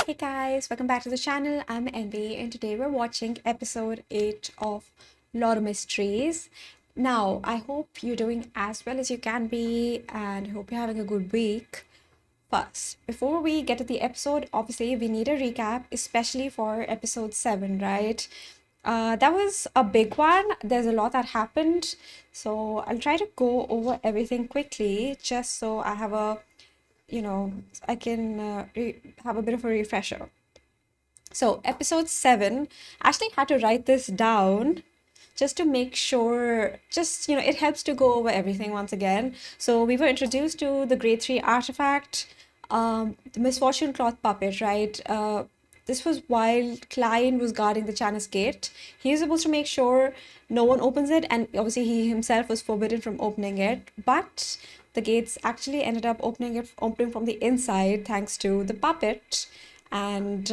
Hey guys, welcome back to the channel. I'm Envy and today we're watching episode 8 of Lot of Mysteries. Now, I hope you're doing as well as you can be and hope you're having a good week. First, before we get to the episode, obviously we need a recap, especially for episode 7, right? That was a big one. There's a lot that happened. So I'll try to go over everything quickly just so I have I can have a bit of a refresher. So, episode 7, I actually had to write this down just to make sure, it helps to go over everything once again. So, we were introduced to the grade 3 artifact, the misfortune cloth puppet, right? This was while Klein was guarding the Channis gate. He was supposed to make sure no one opens it, and obviously he himself was forbidden from opening it. But the gates actually ended up opening from the inside thanks to the puppet, and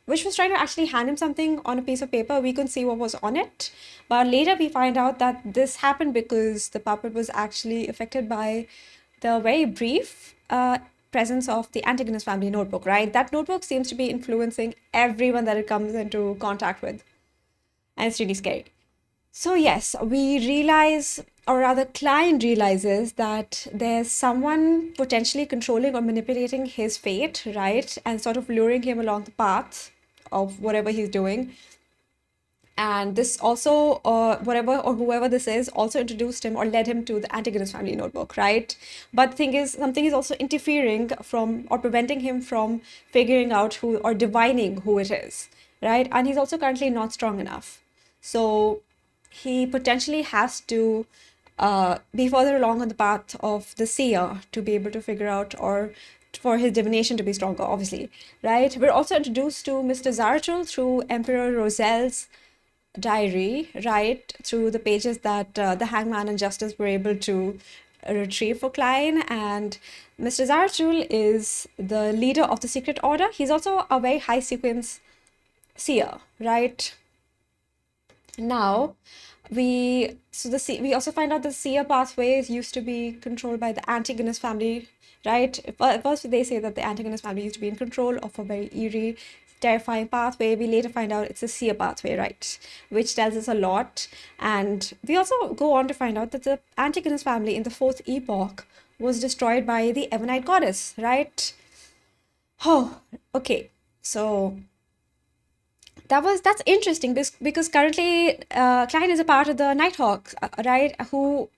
which was trying to actually hand him something on a piece of paper. We couldn't see what was on it, but later we find out that this happened because the puppet was actually affected by the very brief presence of the Antigonus family notebook, right? That notebook seems to be influencing everyone that it comes into contact with, and it's really scary. So, yes, we realize, or rather, Klein realizes that there's someone potentially controlling or manipulating his fate, right? And sort of luring him along the path of whatever he's doing. And this also, whatever or whoever this is, also introduced him or led him to the Antigonus family notebook, right? But the thing is, something is also interfering from or preventing him from figuring out who or divining who it is, right? And he's also currently not strong enough. So he potentially has to be further along on the path of the seer to be able to figure out or for his divination to be stronger, obviously, right? We're also introduced to Mr. Zaratul through Emperor Roselle's diary, right? Through the pages that the Hangman and Justice were able to retrieve for Klein. And Mr. Zaratul is the leader of the secret order. He's also a very high sequence seer, right? Now, we also find out the seer pathways used to be controlled by the Antigonus family, right? First, they say that the Antigonus family used to be in control of a very eerie, terrifying pathway. We later find out it's a seer pathway, right? Which tells us a lot. And we also go on to find out that the Antigonus family in the fourth epoch was destroyed by the Ebonite goddess, right? Oh, okay. So that's interesting because currently Klein is a part of the Nighthawks, right? Who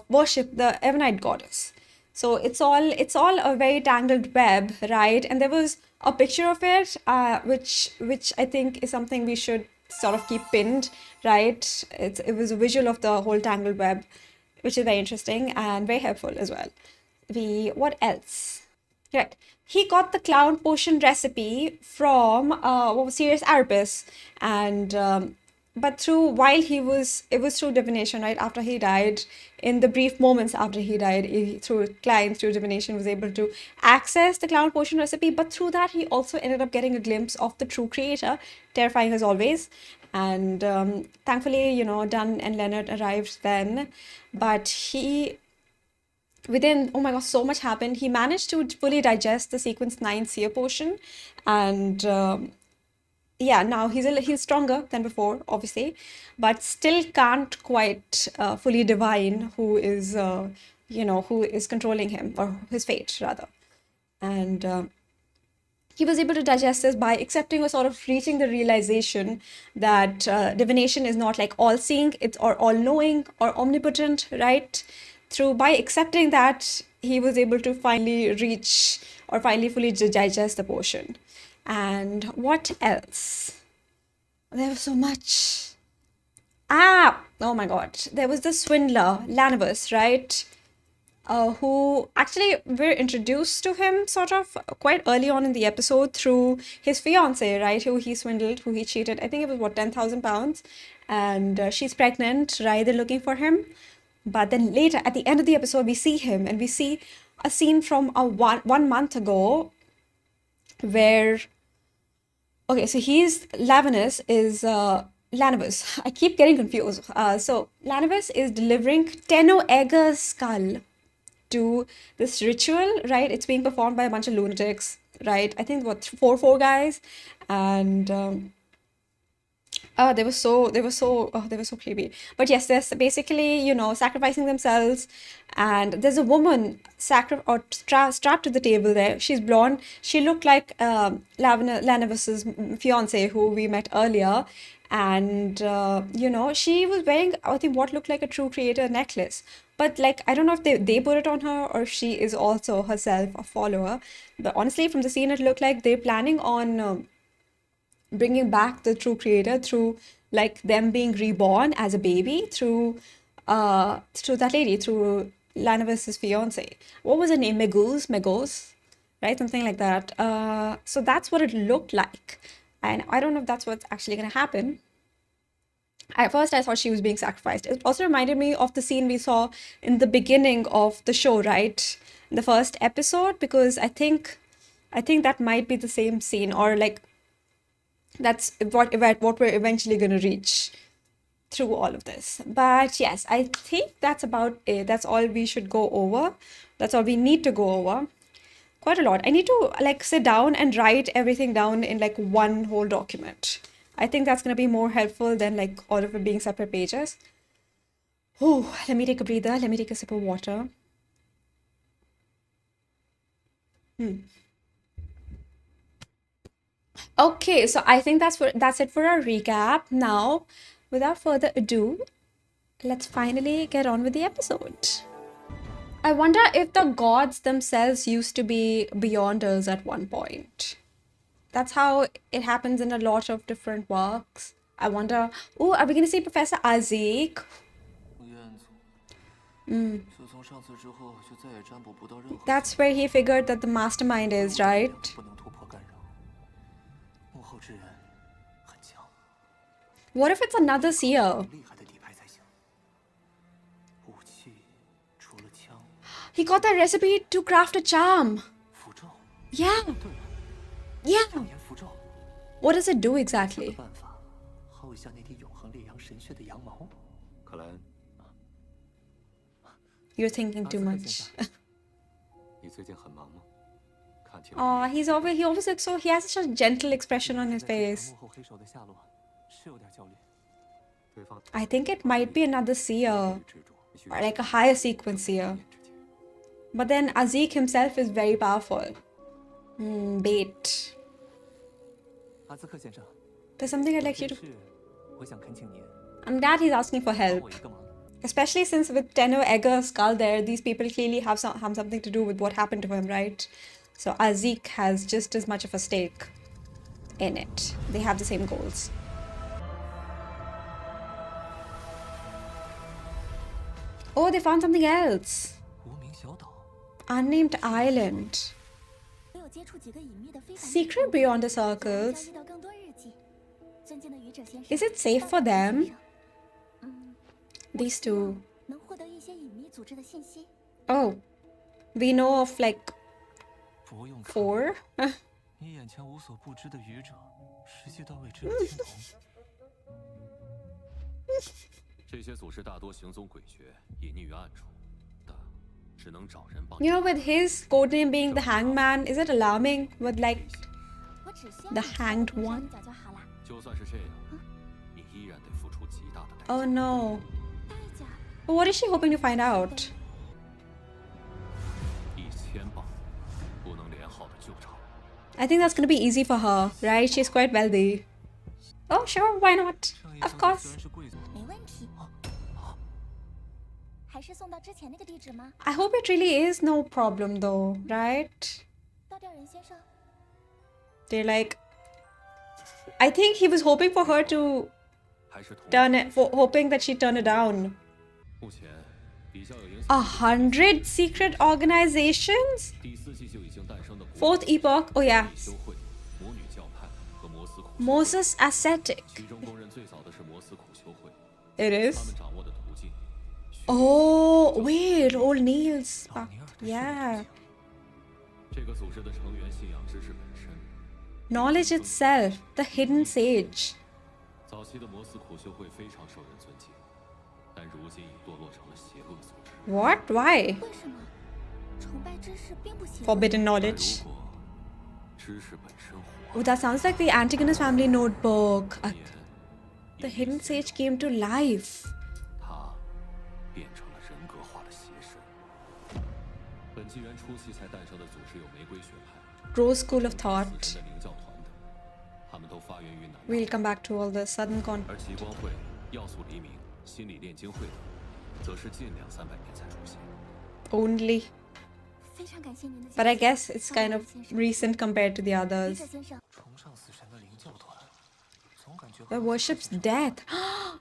worship the Ebonite goddess. So it's all a very tangled web, right? And there was a picture of it, which I think is something we should sort of keep pinned, right? It was a visual of the whole tangled web, which is very interesting and very helpful as well. What else? Right. He got the clown potion recipe from what was Sirius Arabis, and but it was through divination, right? After he died, in the brief moments after he died, through Klein, through divination, was able to access the clown potion recipe. But through that, he also ended up getting a glimpse of the true creator, terrifying as always. And thankfully, Dunn and Leonard arrived then, but within, oh my gosh, so much happened. He managed to fully digest the sequence 9 seer potion, and yeah, now he's stronger than before, obviously, but still can't quite fully divine who is controlling him, or his fate rather. And he was able to digest this by accepting or sort of reaching the realization that divination is not like all seeing, it's or all knowing or omnipotent, right? By accepting that, he was able to finally reach or finally fully digest the potion. And what else? There was so much. Oh my God. There was the swindler, Lanivus, right? Who actually we're introduced to him sort of quite early on in the episode through his fiance, right? Who he swindled, who he cheated. I think it was what, £10,000, and she's pregnant, right? They're looking for him, but then later at the end of the episode, we see him and we see a scene from one month ago where okay, so he's Lavinus is Lanivus. I keep getting confused. So Lanivus is delivering Teno Eggars' skull to this ritual, right? It's being performed by a bunch of lunatics, right? I think what four guys, and they were so creepy. But yes, there's basically, sacrificing themselves, and there's a woman strapped to the table there. She's blonde. She looked like Lanavis's fiance, who we met earlier, and she was wearing, I think, what looked like a True Creator necklace. But like, I don't know if they put it on her or if she is also herself a follower. But honestly, from the scene, it looked like they're planning on bringing back the True Creator through like them being reborn as a baby through that lady, through Lanavis's fiance. What was her name? Megose, right? Something like that. So that's what it looked like, and I don't know if that's what's actually gonna happen. At first, I thought she was being sacrificed. It also reminded me of the scene we saw in the beginning of the show, right? In the first episode, because I think that might be the same scene, or like that's what we're eventually going to reach through all of this. But yes, I think that's about it. That's all we should go over. That's all we need to go over. Quite a lot. I need to like sit down and write everything down in like one whole document. I think that's going to be more helpful than like all of it being separate pages. Oh, let me take a breather. Let me take a sip of water. Okay, so I think that's it for our recap. Now, without further ado, let's finally get on with the episode. I wonder if the gods themselves used to be beyonders at one point. That's how it happens in a lot of different works. I wonder, oh, are we gonna see Professor Azik? That's where he figured that the mastermind is, right? What if it's another seer? He got that recipe to craft a charm. Yeah. Yeah. What does it do exactly? You're thinking too much. Oh, he always looks so, he has such a gentle expression on his face. I think it might be another seer, or like a higher sequence seer. But then Azik himself is very powerful. Bait. There's something I'd like you to... I'm glad he's asking for help. Especially since with Teno Eggars' skull there, these people clearly have something to do with what happened to him, right? So Azik has just as much of a stake in it. They have the same goals. Oh, they found something else. Unnamed island. Secret beyond the circles. Is it safe for them? These two. Oh, we know of like 4. With his codename being the Hangman, is it alarming with like the hanged one? Oh no. But what is she hoping to find out? I think that's gonna be easy for her, right? She's quite wealthy. Oh, sure, why not? Of course. I hope it really is no problem though, right? They're like... I think he was hoping for her to hoping that she'd turn it down. 100 secret organizations? Fourth epoch? Oh yeah. Moses ascetic. It is? Oh, wait, old Niels. Yeah. Knowledge itself, the hidden sage. What? Why? Forbidden knowledge. Oh, that sounds like the Antigonus family notebook. The hidden sage came to life. Rose School of Thought. We'll come back to all the southern content. Only. But I guess it's kind of recent compared to the others. That worships death.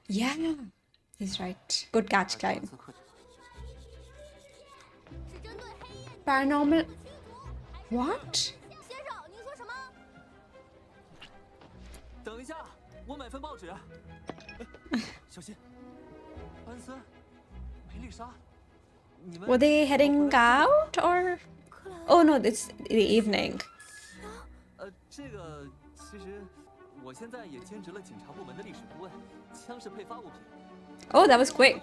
Yeah, he's right. Good catch, Klein. Paranormal. What? 等一下，我买份报纸。小心，安森，梅丽莎，你们 Were they heading out or? Oh no, it's the evening. 这个其实我现在也兼职了警察部门的历史顾问，枪是配发物品。Oh, that was quick.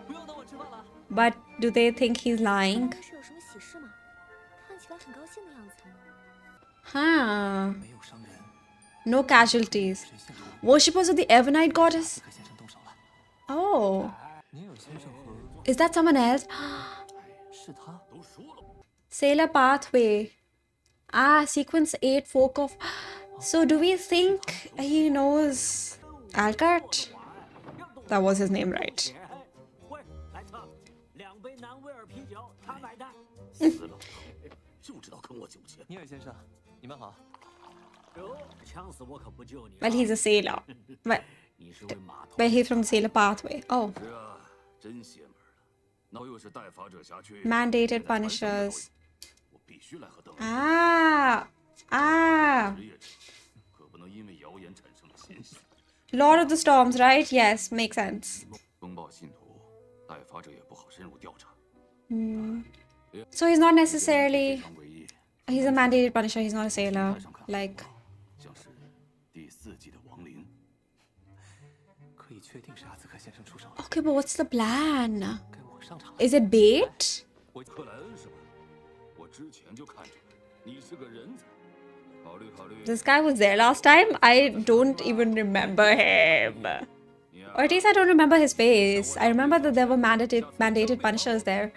不用等我吃饭了。But do they think he's lying? 是有什么喜事吗？看起来很高兴的样子。 Huh. 没有伤人。 No casualties. Worshippers of the Evernight goddess? Oh. Is that someone else? Sailor Pathway. Ah, sequence 8 folk of... So do we think he knows Alcott? That was his name, right? Well, he's a sailor. But he's from the Sailor Pathway. Oh. Mandated punishers. Ah. Lord of the Storms, right? Yes, makes sense. So he's not necessarily... He's a mandated punisher, he's not a sailor. Like... Okay, but what's the plan? Is it bait? This guy was there last time? I don't even remember him. Or at least I don't remember his face. I remember that there were mandated punishers there.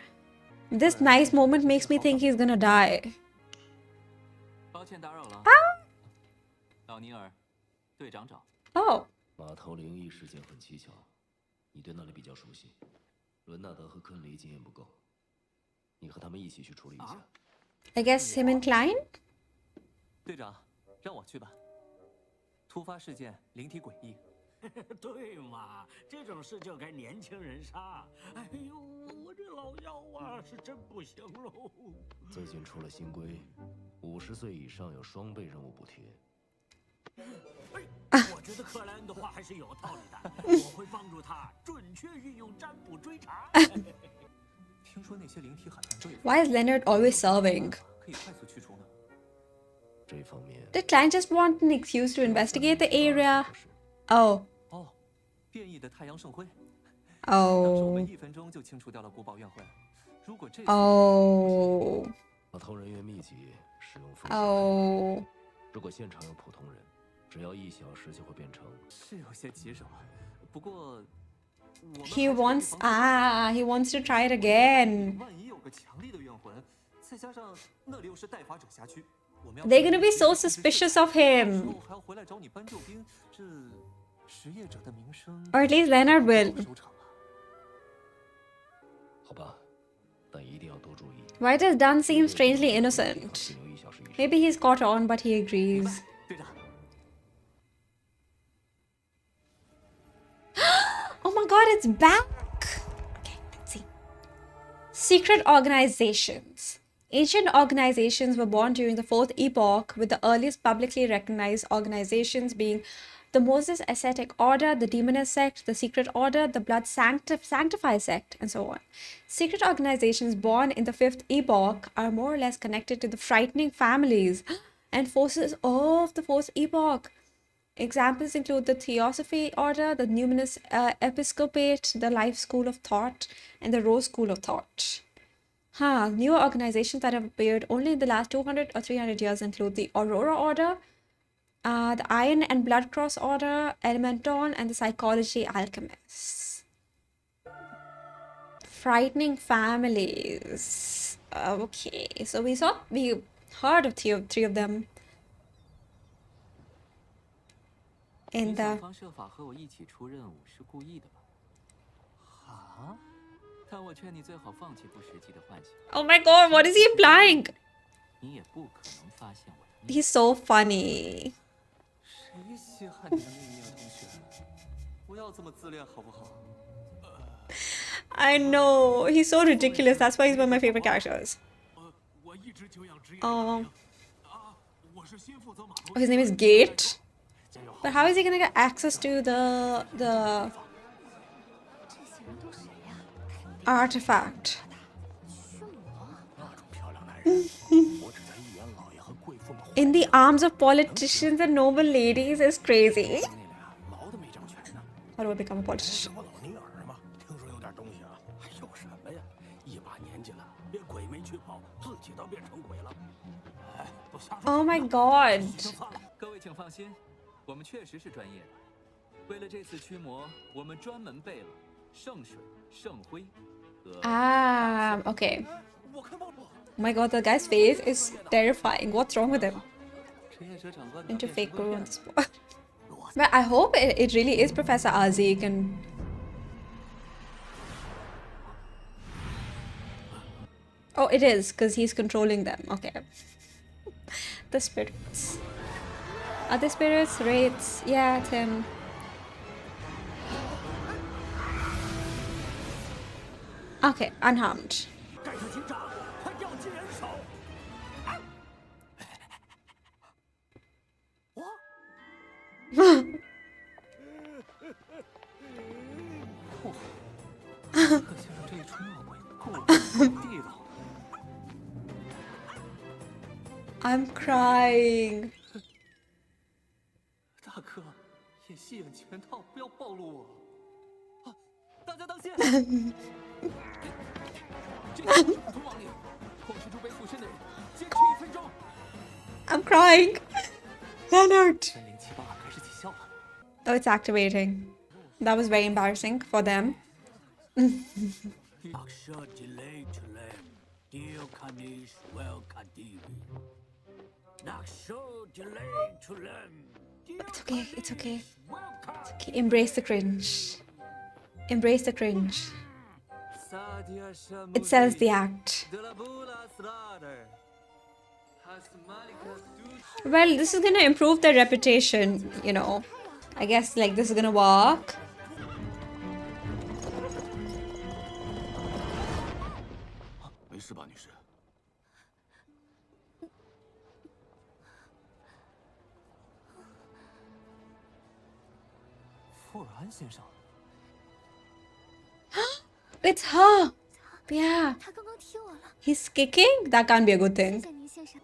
This nice moment makes me think he's gonna die. Oh. 码头灵异事件很蹊跷，你对那里比较熟悉。伦纳德和昆雷经验不够，你和他们一起去处理一下。I guess him and Klein? 队长，让我去吧。突发事件，灵体诡异。对嘛，这种事就该年轻人上。哎呦，我这老腰啊，是真不行喽。最近出了新规，50岁以上有双倍任务补贴。 我觉得克莱恩的话还是有道理的，我会帮助他准确运用占卜追查。听说那些灵体好像对。 Why is Leonard always serving? 可以快速驱除呢？这方面 Did Klein just want an excuse to investigate the area? Oh. 哦，变异的太阳盛会。 Oh. 当时我们1分钟就清除掉了古堡院会。如果这次 Oh. 码头人员密集，使用风险。Oh. 如果现场有普通人，只要1小时就会变成。是有些棘手，不过。 He wants to try it again. They're gonna be so suspicious of him. Or at least Leonard will. 好吧，但一定要多注意。 Why does Dunn seem strangely innocent? Maybe he's caught on, but he agrees. Oh my god, it's back! Okay, let's see. Secret organizations. Ancient organizations were born during the 4th epoch, with the earliest publicly recognized organizations being the Moses Ascetic Order, the Demonist Sect, the Secret Order, the Blood Sanctify Sect, and so on. Secret organizations born in the 5th epoch are more or less connected to the frightening families and forces of the 4th epoch. Examples include the Theosophy Order, the Numinous Episcopate, the Life School of Thought, and the Rose School of Thought. Newer organizations that have appeared only in the last 200 or 300 years include the Aurora Order, the Iron and Blood Cross Order, Elementon, and the Psychology Alchemists. Frightening families. Okay, so we heard of three of them in 你想 the. 方设法和我一起出任务是故意的吧？啊？但我劝你最好放弃不实际的幻想。 Oh my god, what is he implying? 你也不可能发现我的秘密。 He's so funny. 谁稀罕你的秘密啊，同学？不要这么自恋好不好？ I know, he's so ridiculous. That's why he's one of my favorite characters. 我一直久仰职业。 Oh, 我是新负责码头。 his name is Gate. But how is he gonna get access to the 这些人都谁呀？ artifact? 驱魔？ 那种漂亮男人，我只在一眼老爷和贵妇们。 In the arms of politicians and noble ladies is crazy. 那俩毛都没长全呢。 How do I become a politician? 我老尼尔嘛，听说有点东西啊。有什么呀？一把年纪了，连鬼没驱跑，自己都变成鬼了。哎，都瞎说。 Oh my god. 各位请放心，我们确实是专业的。为了这次驱魔，我们专门备了圣水、圣灰和 Okay. 我看报纸。 Oh my god, the guy's face is terrifying. What's wrong with him? 职业者长官 Into 变 fake 成了 guru 变 on 态 the spot. But I hope it really is Professor Azik and. Oh, it is, because he's controlling them. Okay. The spirits. Are they spirits? Wraiths? Yeah, it's him. Okay, unharmed. 盖特警长，快调集人手！可先生这一出闹鬼，够地道。 I'm crying. 大哥，演戏演全套，不要暴露我。啊，大家当心！这个普通亡灵，控制住被附身的人，坚持1分钟。 I'm crying. Leonard. 30782开始起效了。 Oh, it's activating. That was very embarrassing for them. Akşa delay to lem, dio kanish well kadivi. Nakşo delay to lem. It's okay, it's okay. Okay, embrace the cringe. Embrace the cringe. It sells the act. Well, this is gonna improve their reputation, you know. I guess like this is gonna work. 没事吧，女士？ 富尔安先生， It's her. Yeah. 他刚刚踢我了， He's kicking? That can't be a good 谢 thing. 谢您，先生。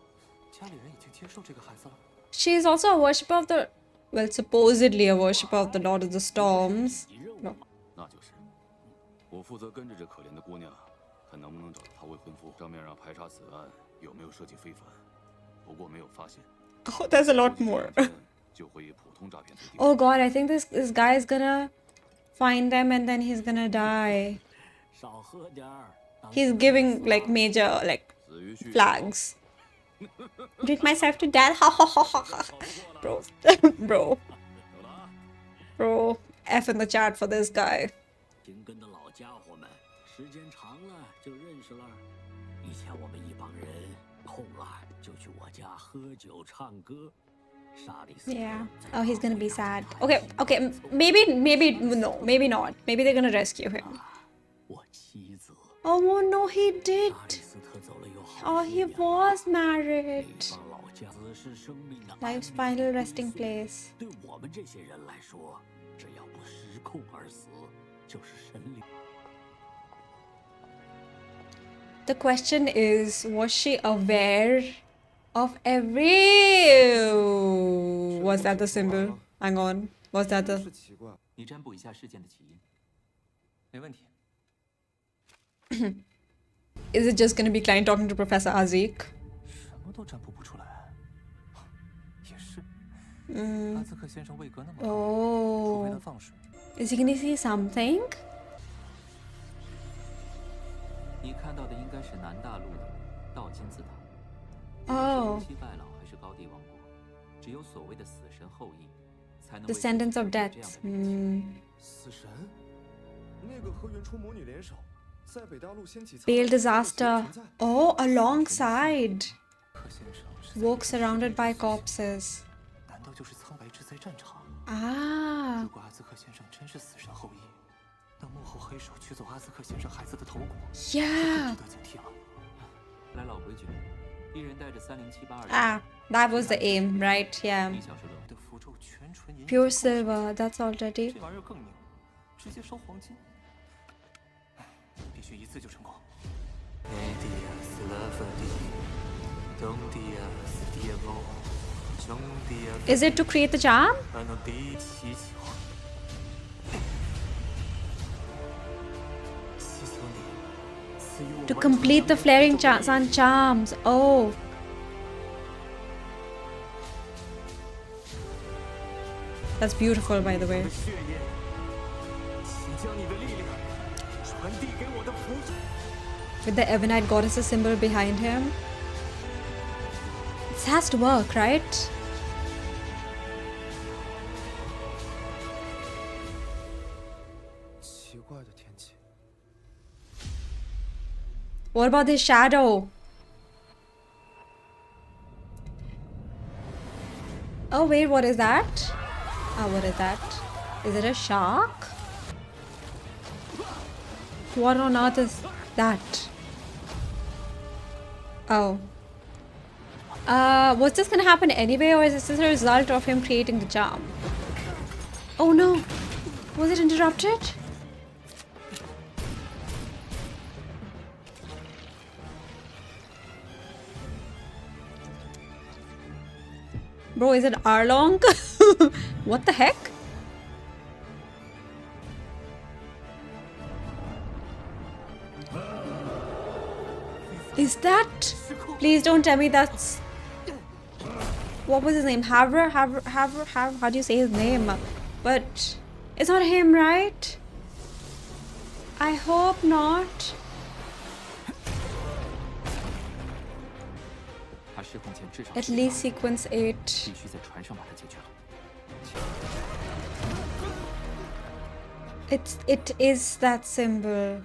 家里人已经接受这个孩子了。 She is also a worshipper of the, well, supposedly a worshipper of the Lord of the Storms. No. 那就是，我负责跟着这可怜的姑娘，看能不能找到她未婚夫。上面让排查此案有没有涉及非凡，不过没有发现。 Oh, there's a lot more. 就会以普通诈骗罪定。 Oh god, I think this guy is gonna find them and then he's gonna die. 少喝点儿。 He's giving like major like 死于酗酒 flags. Drink myself to death. Ha ha ha ha ha. Bro. Bro. Bro. F in the chat for this guy. 紧跟的老家伙们，时间长了就认识了。以前我们一帮人空了就去我家喝酒唱歌。沙利斯 Yeah. Oh, he's gonna be sad. Okay, okay. Maybe no. Maybe not. Maybe they're gonna rescue him. 我妻子 Oh no, he did. 沙利斯特走了有好 Oh, 几 he 年， was 那 married. 帮老家子是生命的 Life's 安宁 final 归 resting 宿 place. 对我们这些人来说，只要不失控而死，就是神灵。 The question is, was she aware of every... Was that the symbol? Hang on. Was that the... 是奇怪，你占卜一下事件的起因。没问题。Is it just gonna be Klein talking to Professor Azik? 什么都占卜不出来。也是，阿兹克先生位格那么高，除非他 Oh. 放水。 Is he gonna say something? 你看到的应该是南大陆的倒金字塔。 Oh. 西拜老还是高地王国，只有所谓的死神后裔，才能为 Descendants of 自己有 Death. 这样的名气。死神，那个和原初魔女联手，在北大陆掀起 Pale disaster. Oh, alongside. 克先生是在 Walk surrounded by corpses. 难道就是苍白之灾战场？ Ah. 如果阿兹克先生真是死神后裔，那幕后黑手取走阿兹克先生孩子的头骨， Yeah. 值得警惕了。来老规矩，一人带着30782。 Ah, that was the aim, right? Yeah. 1小时轮的符咒全纯银。 Pure silver. That's already. 这玩意儿更牛，直接烧黄金，必须一次就成功。Is it to create the charm? To complete the flaring sun charms. Oh. That's beautiful, by the way. 血液，请将你的力量传递给我的符咒。 With the Ebonite goddess's symbol behind him. This has to work, right? What about this shadow? Oh wait, what is that? Ah, what is that? Is it a shark? What on earth is that? Oh. Was this gonna happen anyway, or is this a result of him creating the charm? Oh no! Was it interrupted? Bro, is it Arlong? What the heck? Is that? Please don't tell me that's... What was his name? Havre? Havre? How do you say his name? But it's not him, right? I hope not. At least sequence 8. 必须在船上把它解决了。 It is that symbol.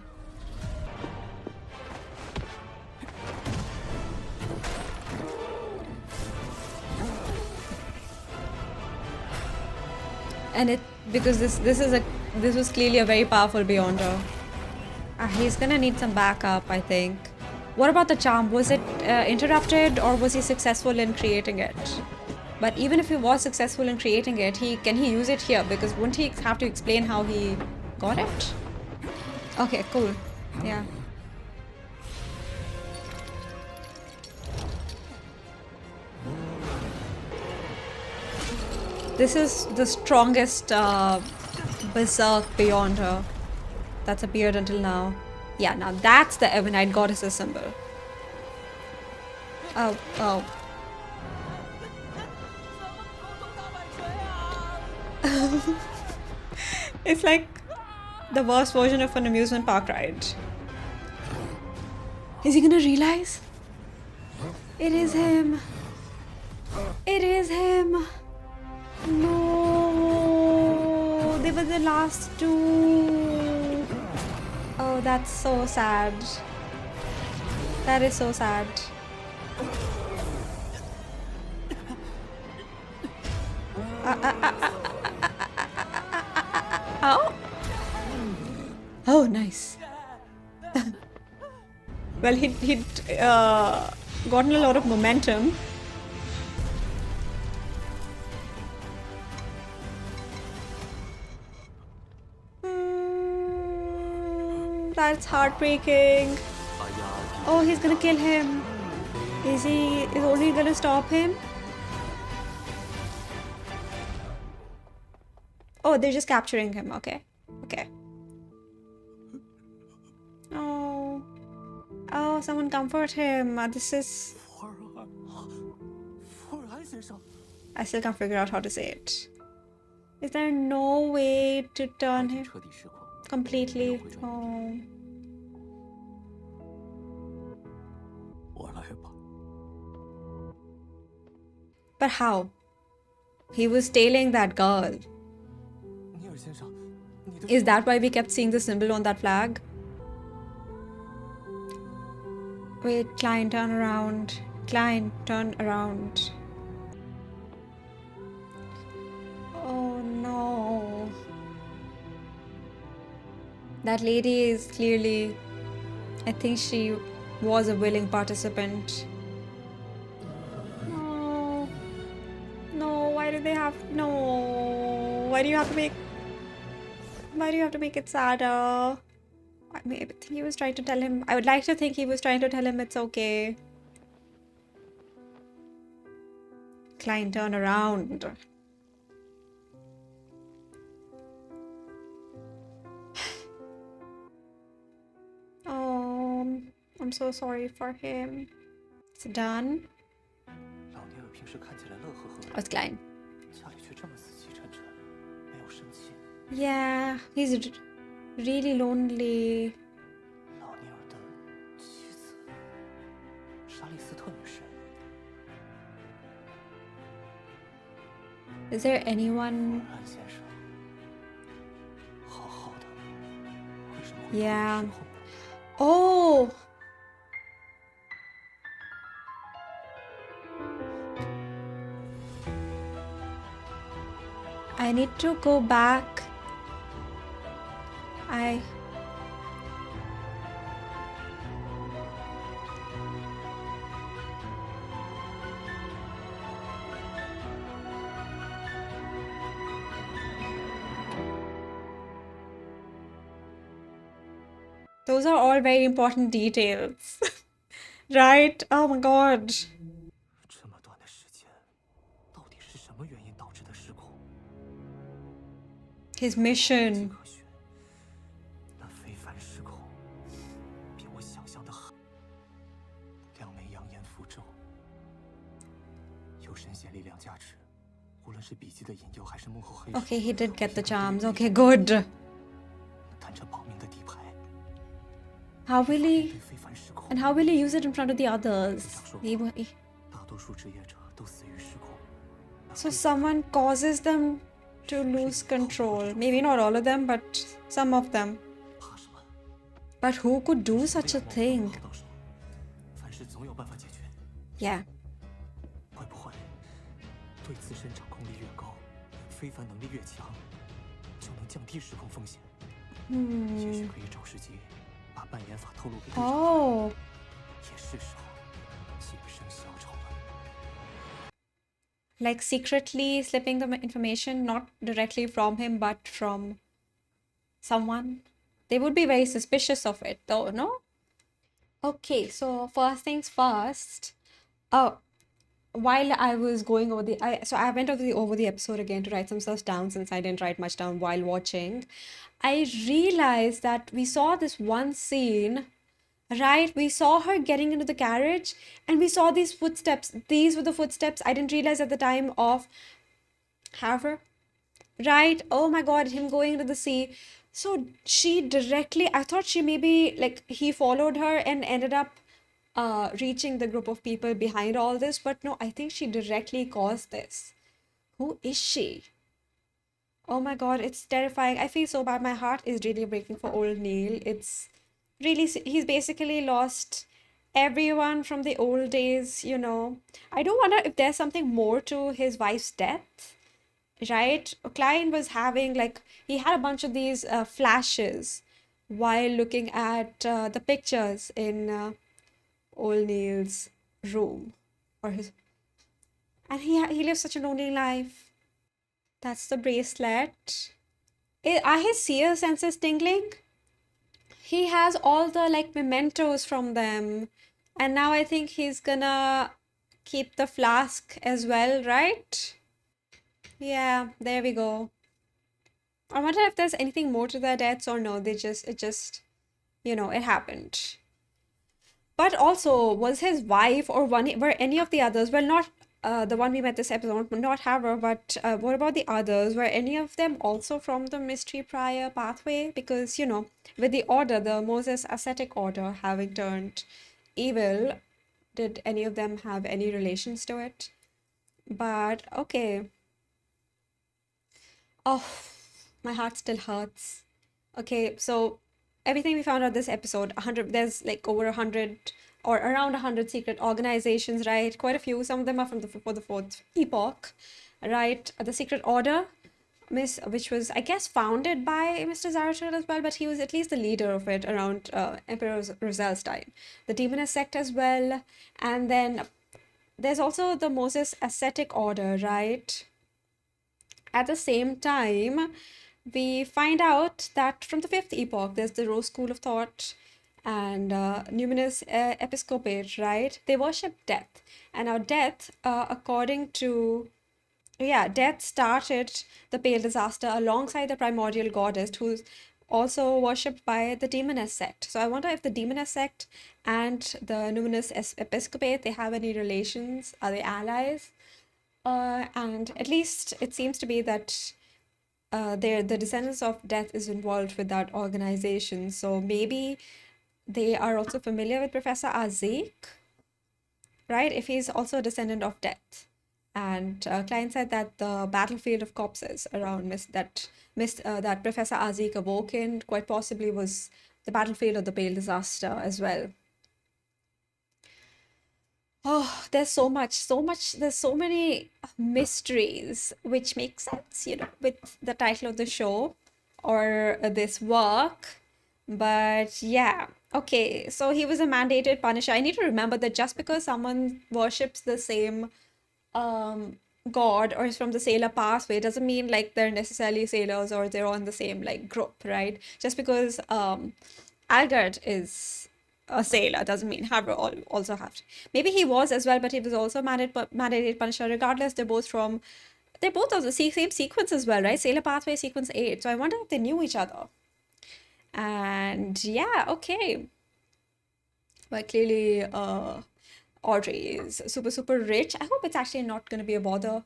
And it because this was clearly a very powerful Beyonder. He's gonna need some backup, I think. What about the charm? Was it interrupted, or was he successful in creating it? But even if he was successful in creating it, can he use it here? Because wouldn't he have to explain how he got it? Okay, cool. Yeah. This is the strongest berserk Beyonder that's appeared until now. Yeah, now that's the Ebonite goddess's symbol. Oh, oh. It's like the worst version of an amusement park ride. Is he gonna realize? It is him. It is him. No, they were the last two. Oh, that's so sad. That is so sad. Oh. Oh, nice. Well, he'd gotten a lot of momentum. That's heartbreaking. Oh, he's gonna kill him. Is Audrey gonna stop him? Oh, they're just capturing him. Okay. Okay. Oh. Oh, Oh, someone comfort him. This is... 福尔安先生， I still can't figure out how to say it. Is there no way to turn him 彻底失控。 completely? Oh. 我来吧。 But how? He was tailing that girl. 尼尔先生，你的 Is that why we kept seeing the symbol on that flag? Wait, Klein, turn around. Klein, turn around. Oh no. That lady is clearly... I think she was a willing participant. No. No, why do they have... No. Why do you have to make... Why do you have to make it sadder? I mean, I think he was trying to tell him... I would like to think he was trying to tell him it's okay. Klein, turn around. Oh, I'm so sorry for him. It's done. 老尼尔平时看起来乐呵呵的， What's Klein? 家里却这么死气沉沉，没有生气。 Yeah, he's really lonely. 老尼尔的妻子莎莉斯特女士， Is there anyone? 安先生，好好的，为什么会突 Yeah. 然失控呢？ Oh! I need to go back. Those are all very important details. Right? Oh my god. 这么短的时间，到底是什么原因导致的失控？ His mission. 科学，那非凡失控，比我想象的狠。两枚扬言符咒，有神仙力量加持，无论是笔记的引诱还是幕后黑手。 Okay, he did get the charms. Okay, good. 弹着保命的底牌， How will he... 对非凡失控。 And how will he use it in front of the others? 大多数职业者都死于失控。 So someone causes them to lose control. Maybe not all of them, but some of them. 怕什么？ But who could do such a thing? 到手，凡事总有办法解决。 Yeah. 会不会对自身掌控力越高，非凡能力越强，就能降低失控风险？也许可以找时机把扮演法透露给队长。 Oh. 也是时候减生小丑了。 Like secretly slipping the information, not directly from him, but from someone. They would be very suspicious of it, though, no? Okay, so first things first. While I was going over I went over the episode again to write some stuff down since I didn't write much down while watching. I realized that we saw this one scene, right? We saw her getting into the carriage and we saw these footsteps. These were the footsteps I didn't realize at the time of Havre, right? Oh my god, him going into the sea. So she directly, I thought she maybe, like, he followed her and ended up reaching the group of people behind all this, but no, I think she directly caused this. Who is she? Oh my god, it's terrifying. I feel so bad. My heart is really breaking for old Neil. It's really, he's basically lost everyone from the old days, you know. I do wonder if there's something more to his wife's death, right? Klein was having, like, he had a bunch of these flashes while looking at the pictures in old Neil's room, or his, and he lives such a lonely life. That's the bracelet. Are his seer senses tingling? He has all the, like, mementos from them, and now I think he's gonna keep the flask as well, right? Yeah, there we go. I wonder if there's anything more to their deaths or no. It just, you know, it happened. But also, was his wife or were any of the others, well, not the one we met this episode, not Havre, but what about the others? Were any of them also from the mystery prior pathway? Because, with the order, the Moses ascetic order having turned evil, did any of them have any relations to it? But okay. Oh, my heart still hurts. Okay, so everything we found out this episode, 100, there's like over 100 or around 100 secret organizations, right? Quite a few. Some of them are from for the fourth epoch, right? The Secret Order, which was, I guess, founded by Mr. Zarathustra as well, but he was at least the leader of it around Emperor Rosel's time. The Demoness sect as well, and then there's also the Moses ascetic order, right? At the same time, we find out that from the fifth epoch, there's the Rose School of Thought and Numinous Episcopate, right? They worship death. And now death, according to... Yeah, death started the Pale Disaster alongside the primordial goddess, who's also worshipped by the Demoness sect. So I wonder if the Demoness sect and the Numinous Episcopate, they have any relations? Are they allies? And at least it seems to be that the descendants of death is involved with that organization. So maybe they are also familiar with Professor Azik, right? If he's also a descendant of death. And Klein said that the battlefield of corpses around that Professor Azik awoke in quite possibly was the battlefield of the Pale Disaster as well. Oh, there's so much, there's so many mysteries, which makes sense, with the title of the show or this work. But yeah, okay, so he was a mandated punisher. I need to remember that just because someone worships the same god or is from the sailor pathway doesn't mean like they're necessarily sailors or they're on the same like group, right? Just because Eggars is a sailor doesn't mean Havre also have to. Maybe he was as well, but he was also mandated punisher. Regardless, they're both of the same sequence as well, right? Sailor pathway sequence 8. So I wonder if they knew each other. And yeah, okay. But clearly Audrey is super rich. I hope it's actually not going to be a bother,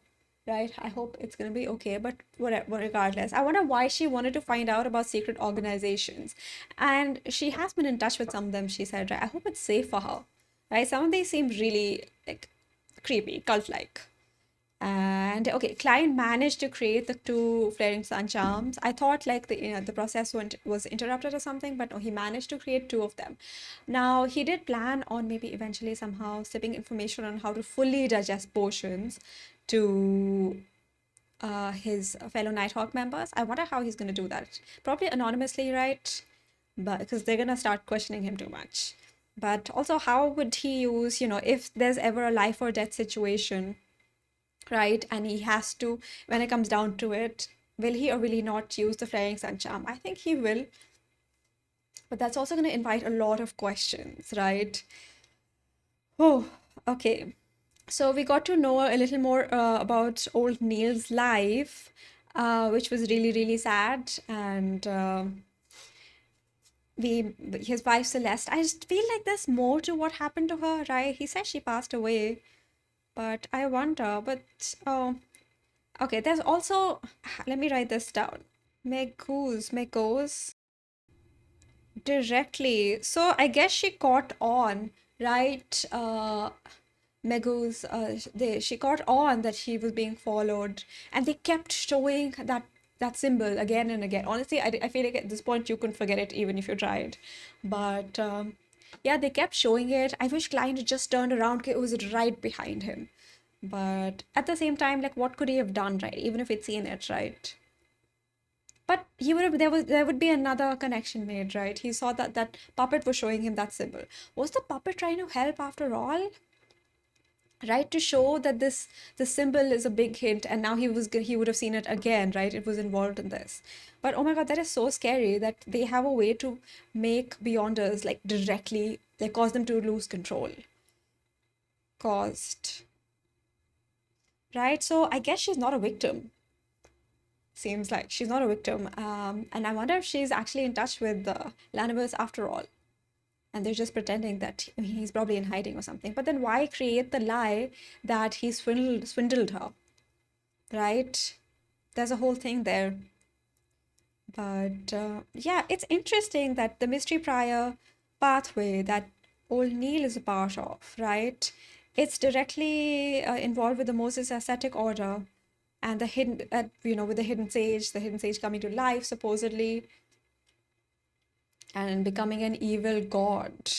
right? I hope it's going to be okay, but whatever, regardless. I wonder why she wanted to find out about secret organizations. And she has been in touch with some of them, she said, right? I hope it's safe for her, right? Some of these seem really like creepy, cult-like. And okay, Klein managed to create the 2 flaring sun charms. I thought like the process was interrupted or something, but no, he managed to create 2 of them. Now he did plan on maybe eventually somehow sipping information on how to fully digest potions to his fellow Nighthawk members. I wonder how he's going to do that. Probably anonymously, right? But because they're gonna start questioning him too much. But also, how would he use, if there's ever a life or death situation, right? And he has to, when it comes down to it, will he or will he not use the flaring sun charm? I think he will. But that's also going to invite a lot of questions, right? Oh, okay. So we got to know a little more about old Neil's life, which was really sad. And his wife Celeste, I just feel like there's more to what happened to her, right? He says she passed away. But I wonder, okay, there's also, let me write this down. Megose, directly. So I guess she caught on, right? Megose, she caught on that she was being followed, and they kept showing that symbol again and again. Honestly, I feel like at this point you couldn't forget it even if you tried. But yeah, they kept showing it. I wish Klein had just turned around. It was right behind him. But at the same time, like, what could he have done, right? Even if he'd seen it, right? But he would have. There would be another connection made, right? He saw that puppet was showing him that symbol. Was the puppet trying to help after all? Right, to show that the symbol is a big hint, and now he would have seen it again, right? It was involved in this. But oh my god, that is so scary that they have a way to make Beyonders like directly like cause them to lose control. Right? So I guess she's not a victim. Seems like she's not a victim. And I wonder if she's actually in touch with the Lanibus after all. and they're just pretending that he's probably in hiding or something. But then why create the lie that he swindled her, right? There's a whole thing there. But yeah, it's interesting that the mystery prior pathway that old Neil is a part of, right? It's directly involved with the Moses ascetic order and the hidden, with the hidden sage coming to life supposedly and becoming an evil god.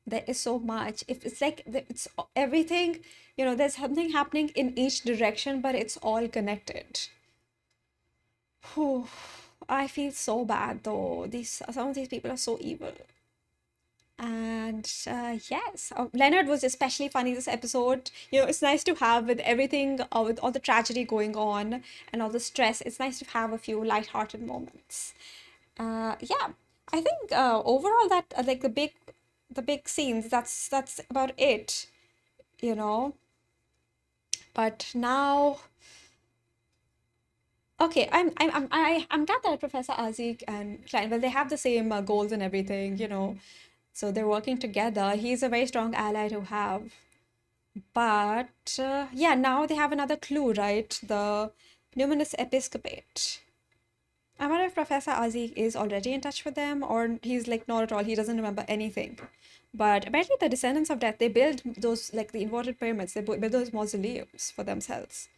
There is so much. If it's like it's everything, there's something happening in each direction, but it's all connected. Whew. I feel so bad though. Some of these people are so evil. And yes, Leonard was especially funny this episode. It's nice to have with everything, with all the tragedy going on and all the stress. It's nice to have a few light-hearted moments. Yeah, I think overall that like the big scenes. That's about it. But now. Okay, I'm glad that Professor Azik and Klein, well, they have the same goals and everything, so they're working together. He's a very strong ally to have. But yeah, now they have another clue, right? The Numinous Episcopate. I wonder if Professor Azik is already in touch with them, or he's like not at all. He doesn't remember anything. But apparently, the descendants of death, they build those like the inverted pyramids. They build those mausoleums for themselves.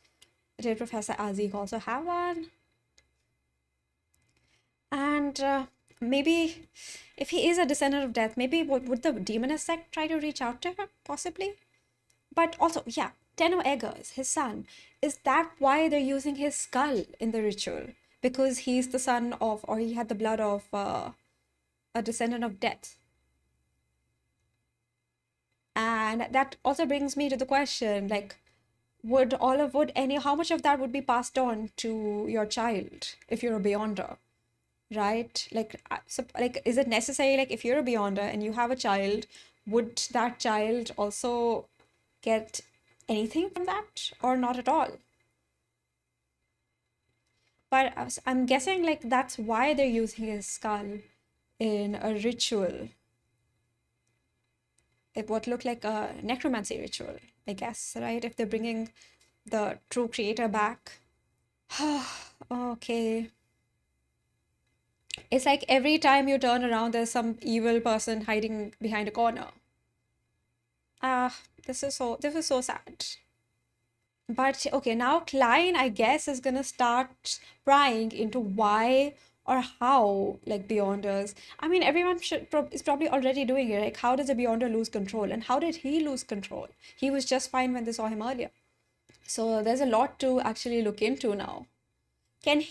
Did Professor Azik also have one? And maybe if he is a descendant of death, maybe would the demoness sect try to reach out to her? Possibly. But also, yeah, Teno Eggars, his son, is that why they're using his skull in the ritual? Because he's the son of, or he had the blood of a descendant of death. And that also brings me to the question, like, how much of that would be passed on to your child if you're a Beyonder, right? Like, is it necessary, like, if you're a Beyonder and you have a child, would that child also get anything from that or not at all? But I'm guessing, like, that's why they're using his skull in a ritual. What looked like a necromancy ritual, I guess, right? If they're bringing the true creator back. Okay. It's like every time you turn around, there's some evil person hiding behind a corner. This is so sad. But okay, now Klein, I guess, is gonna start prying into why or how, like, Beyonders. I mean, everyone is probably already doing it. Like, how does a Beyonder lose control? And how did he lose control? He was just fine when they saw him earlier. So there's a lot to actually look into now. Can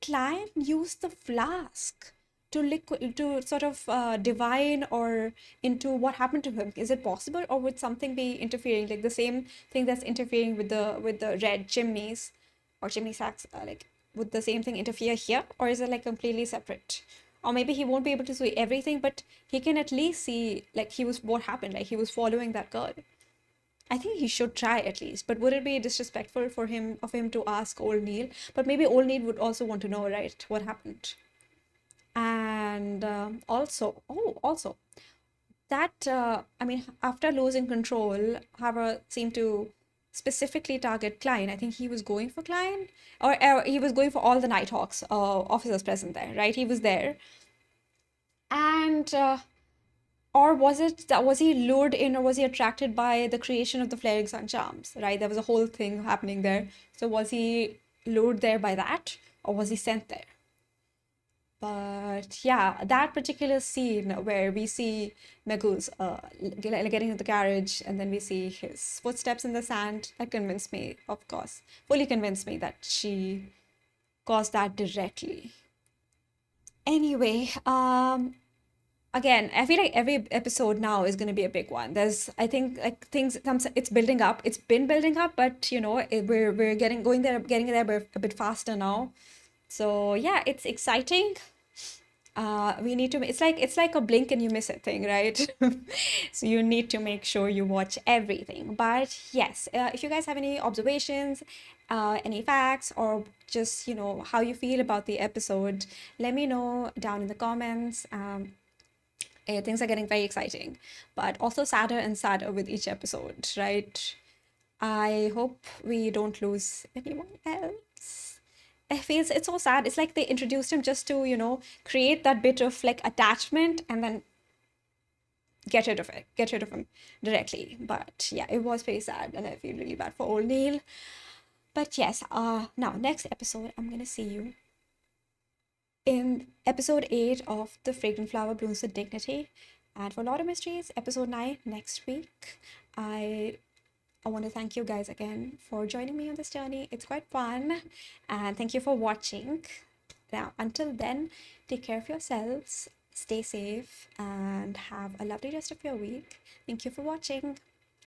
Klein use the flask to sort of divine or into what happened to him? Is it possible, or would something be interfering, like the same thing that's interfering with the red chimneys or chimney sacks? Like, would the same thing interfere here, or is it like completely separate? Or maybe he won't be able to see everything, but he can at least see, like, what happened, like he was following that girl. I think he should try at least, but would it be disrespectful of him to ask old Neil? But maybe old Neil would also want to know, right, what happened. And also that I mean, after losing control, Havre seemed to specifically target Klein. I think he was going for Klein, or he was going for all the Nighthawks officers present there, right? He was there. And or was he lured in, or was he attracted by the creation of the flaring sun charms, right? There was a whole thing happening there. So was he lured there by that, or was he sent there? But yeah, that particular scene where we see Megose getting into the carriage, and then we see his footsteps in the sand, that convinced me, of course, fully convinced me that she caused that directly. Anyway, again, I feel like every episode now is going to be a big one. I think, like, it's building up. It's been building up, but we're getting there a bit faster now. So yeah, it's exciting. We need to. It's like a blink and you miss it thing, right? So you need to make sure you watch everything. But yes, if you guys have any observations any facts or just, how you feel about the episode, let me know down in the comments. Things are getting very exciting, but also sadder and sadder with each episode, right? I hope we don't lose anyone else. It's so sad. It's like they introduced him just to, create that bit of like attachment and then get rid of him directly. But yeah, it was pretty sad, and I feel really bad for old Neil. But yes, now next episode, I'm gonna see you in episode 8 of The Fragrant Flower Blooms with Dignity. And for a lot of mysteries, episode 9 next week. I want to thank you guys again for joining me on this journey. It's quite fun, and thank you for watching. Now, until then, take care of yourselves, stay safe, and have a lovely rest of your week. Thank you for watching.